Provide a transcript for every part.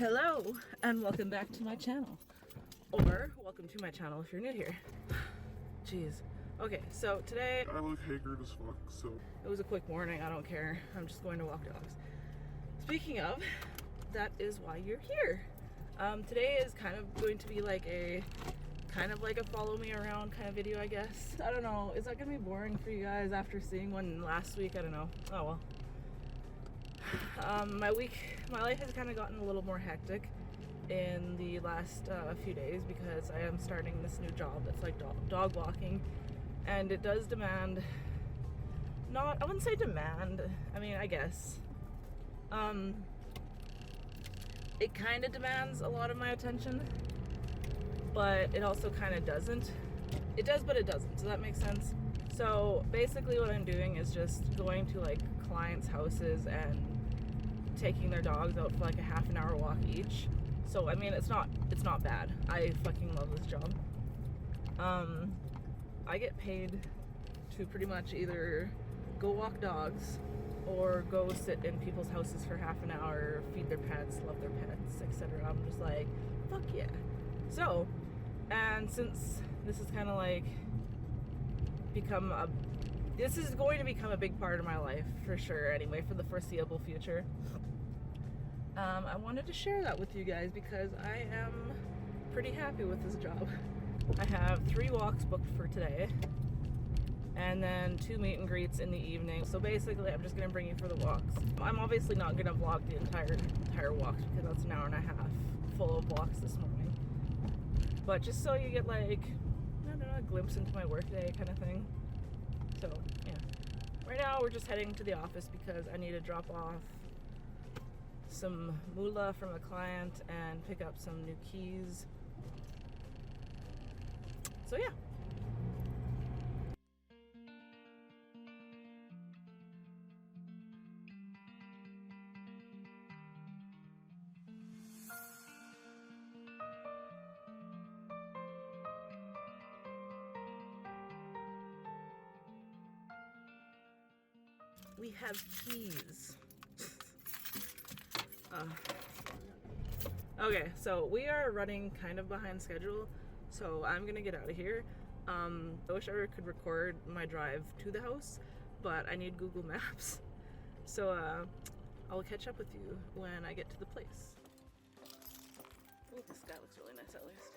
Hello and welcome back to my channel, or welcome to my channel if you're new here. Jeez. Okay, so today I look haggard as fuck, so it was a quick warning. I don't care. I'm just going to walk dogs. Speaking of, that is why you're here. Today is kind of going to be like a follow me around kind of video, I guess. I don't know. Is that gonna be boring for you guys after seeing one last week? I don't know. Oh well. My life has kind of gotten a little more hectic in the last few days because I am starting this new job that's like dog walking, and it does demand, I wouldn't say demand, I mean, I guess, it kind of demands a lot of my attention, but it also kind of doesn't. It does, but it doesn't. Does that make sense? So basically what I'm doing is just going to like clients' houses and taking their dogs out for like a half an hour walk each. So I mean, it's not bad. I fucking love this job. I get paid to pretty much either go walk dogs or go sit in people's houses for half an hour, feed their pets, love their pets, etc. I'm just like, fuck yeah. So, and since this is kind of like this is going to become a big part of my life for sure anyway, for the foreseeable future, I wanted to share that with you guys because I am pretty happy with this job. I have 3 walks booked for today and then 2 meet and greets in the evening. So basically I'm just going to bring you for the walks. I'm obviously not going to vlog the entire walks because that's an hour and a half full of walks this morning. But just so you get like, I don't know, a glimpse into my workday kind of thing. So yeah, right now we're just heading to the office because I need to drop off some moolah from a client and pick up some new keys. So yeah. We have keys. Okay, so we are running kind of behind schedule, so I'm gonna get out of here. I wish I could record my drive to the house, but I need Google Maps. So I'll catch up with you when I get to the place. Oh, the sky looks really nice at least.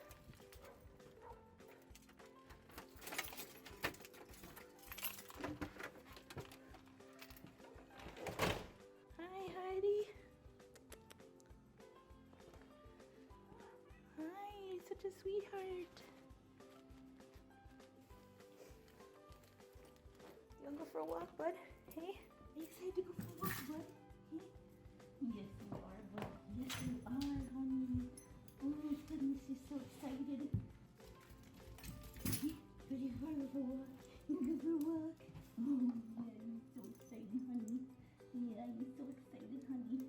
Hi, Heidi. Hi, you're such a sweetheart. You wanna go for a walk, bud? Hey? Are you excited to go for a walk, bud? Hey? Yes, you are, bud. Yes, you are, honey. Oh my goodness, you're so excited. Hey, ready for a walk? You go for a walk? Oh, yeah, you're so excited, honey. Yeah, you're so excited, honey.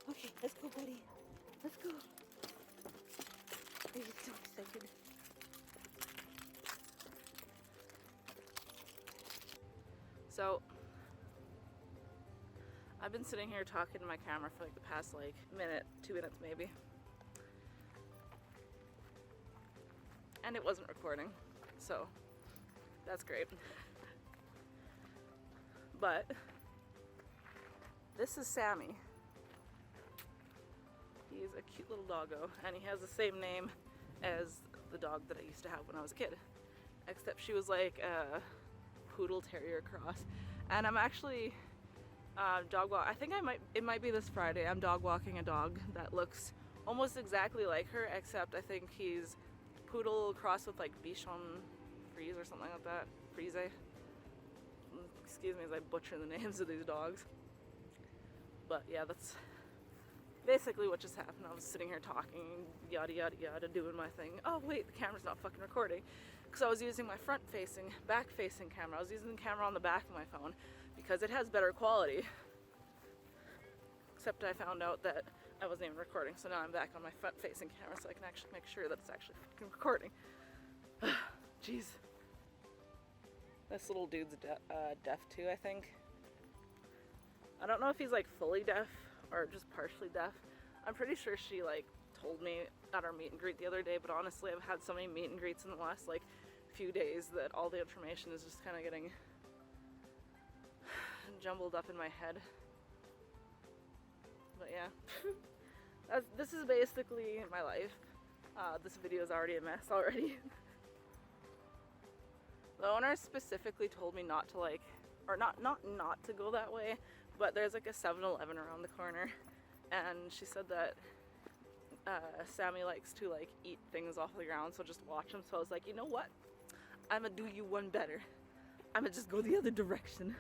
Okay, let's go, buddy. Let's go. You're so excited. So, I've been sitting here talking to my camera for like the past like minute, 2 minutes maybe. And it wasn't recording, so that's great. But this is Sammy. He's a cute little doggo, and he has the same name as the dog that I used to have when I was a kid, except she was like a poodle terrier cross. And I'm actually I think it might be this Friday. I'm dog walking a dog that looks almost exactly like her, except I think he's poodle cross with like Bichon Frise or something like that. Frise. Excuse me as I butcher the names of these dogs. But yeah, that's basically what just happened. I was sitting here talking, yada yada yada, doing my thing. Oh wait, the camera's not fucking recording. Because I was using my back facing camera. I was using the camera on the back of my phone because it has better quality. Except I found out that I wasn't even recording, so now I'm back on my front facing camera so I can actually make sure that it's actually fucking recording. Jeez. This little dude's deaf too, I think. I don't know if he's like fully deaf or just partially deaf. I'm pretty sure she like told me at our meet and greet the other day, but honestly I've had so many meet and greets in the last like few days that all the information is just kind of getting jumbled up in my head. But yeah, this is basically my life. This video is already a mess already. The owner specifically told me not to like, or not to go that way, but there's like a 7-Eleven around the corner, and she said that Sammy likes to like eat things off the ground, so just watch him. So I was like, you know what? I'ma do you one better. I'ma just go the other direction.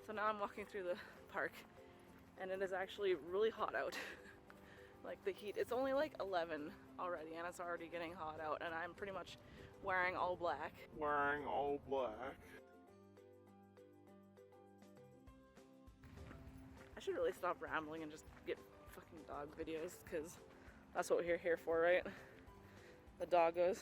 So now I'm walking through the park, and it is actually really hot out. Like the heat, it's only like 11 already, and it's already getting hot out, and I'm pretty much wearing all black. Wearing all black. I should really stop rambling and just get fucking dog videos, because that's what we're here for, right? The doggos.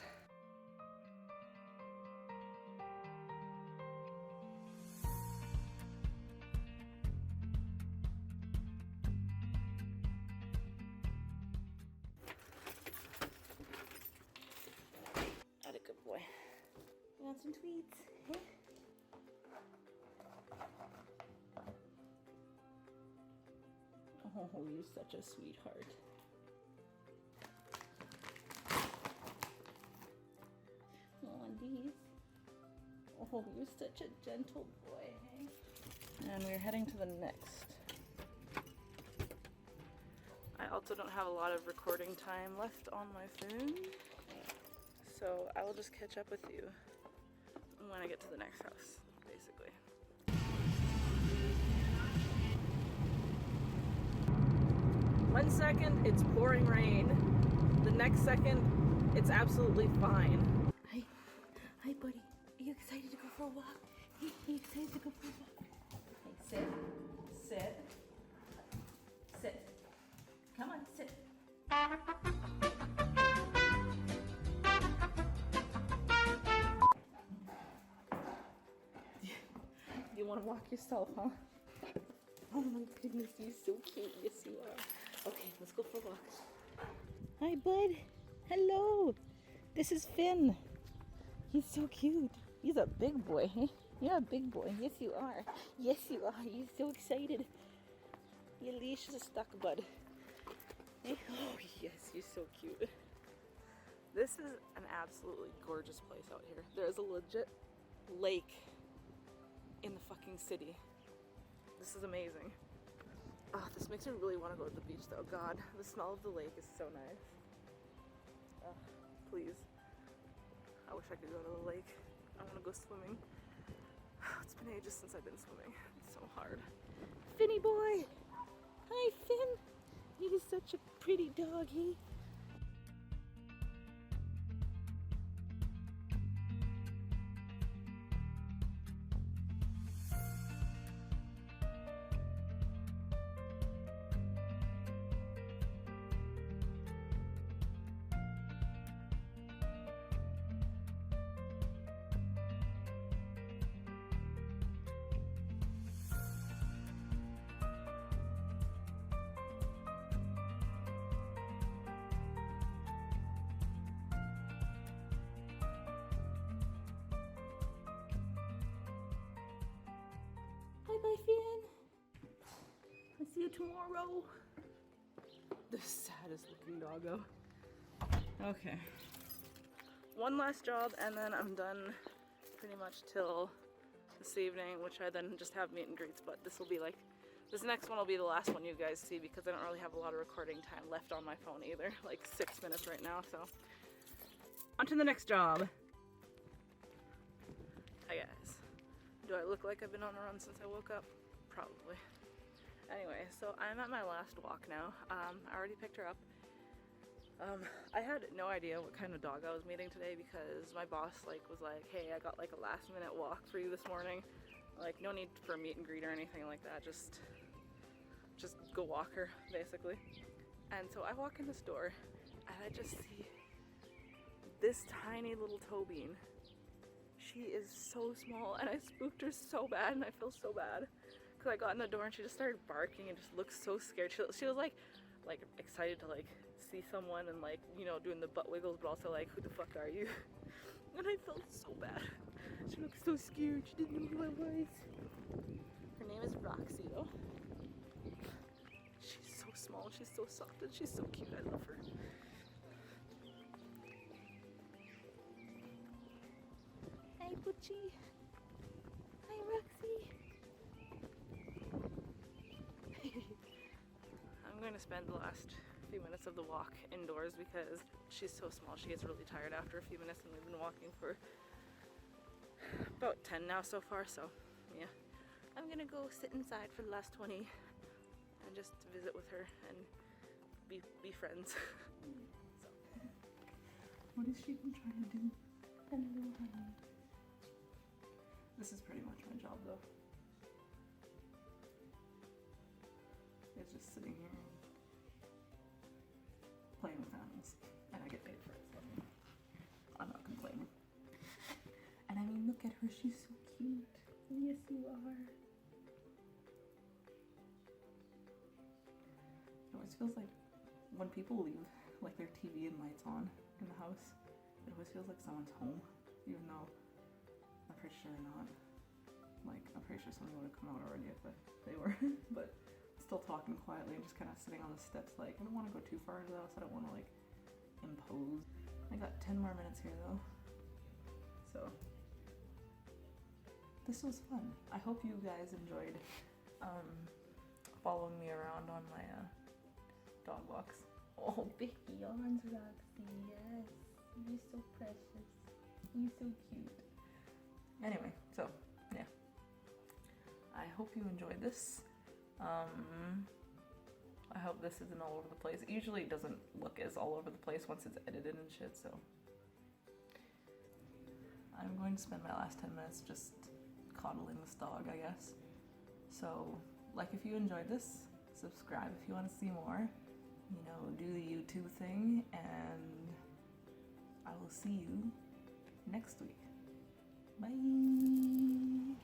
Had a good boy. You want some tweets? Hey? Oh, you're such a sweetheart. Oh, these. Oh, you're such a gentle boy. Hey? And we're heading to the next. I also don't have a lot of recording time left on my phone, so I will just catch up with you when I get to the next house, basically. 1 second, it's pouring rain. The next second, it's absolutely fine. Hi, buddy. Are you excited to go for a walk? Are you excited to go for a walk? Hey, sit. Come on, sit. You want to walk yourself, huh? Oh my goodness, you're so cute. Yes, you are. Okay, let's go for a walk. Hi, bud. Hello. This is Finn. He's so cute. He's a big boy. Hey? You're a big boy. Yes, you are. Yes, you are. You're so excited. Your leash is stuck, bud. Hey? Oh, yes, you're so cute. This is an absolutely gorgeous place out here. There's a legit lake in the fucking city. This is amazing. Oh, this makes me really want to go to the beach though. God, the smell of the lake is so nice. Oh, please. I wish I could go to the lake. I want to go swimming. It's been ages since I've been swimming. It's so hard. Finny boy! Hi, Finn! He is such a pretty doggy. Bye, Finn. I'll see you tomorrow. The saddest looking doggo. Okay. One last job and then I'm done pretty much till this evening, which I then just have meet and greets, but this next one will be the last one you guys see because I don't really have a lot of recording time left on my phone either, like 6 minutes right now, so. On to the next job. Hi guys. Do I look like I've been on a run since I woke up? Probably. Anyway, so I'm at my last walk now. I already picked her up. I had no idea what kind of dog I was meeting today because my boss was like, hey, I got like a last minute walk for you this morning. Like, no need for a meet and greet or anything like that. Just go walk her, basically. And so I walk in the store and I just see this tiny little toe bean. she is so small, and I spooked her so bad, and I feel so bad. Because I got in the door and she just started barking and just looked so scared. She was like excited to like see someone and like, you know, doing the butt wiggles, but also like, who the fuck are you? And I felt so bad. She looked so scared. She didn't know who I was. Her name is Roxy though. She's so small, she's so soft, and she's so cute. I love her. Hi, Butchie. Hi, Roxy. I'm going to spend the last few minutes of the walk indoors because she's so small. She gets really tired after a few minutes, and we've been walking for about 10 now so far, so yeah. I'm gonna go sit inside for the last 20 and just visit with her and be friends. So. What is she even trying to do? Hello, honey. This is pretty much my job though. It's just sitting here playing with animals, and I get paid for it, so I'm not complaining. And I mean, look at her, she's so cute. Yes, you are. It always feels like when people leave like their TV and lights on in the house, it always feels like someone's home, even though I'm pretty sure not. Like, I'm pretty sure someone would have come out already if they were, but still talking quietly and just kind of sitting on the steps like, I don't want to go too far into the house, I don't want to like impose. I got 10 more minutes here though, so this was fun. I hope you guys enjoyed following me around on my dog walks. Oh, big yarns, Roxy, yes, you're so precious, you're so cute. Anyway, so yeah, I hope you enjoyed this. I hope this isn't all over the place. Usually it doesn't look as all over the place once it's edited and shit, so I'm going to spend my last 10 minutes just coddling this dog, I guess. So, like, if you enjoyed this, subscribe if you want to see more. You know, do the YouTube thing, and I will see you next week. Bye!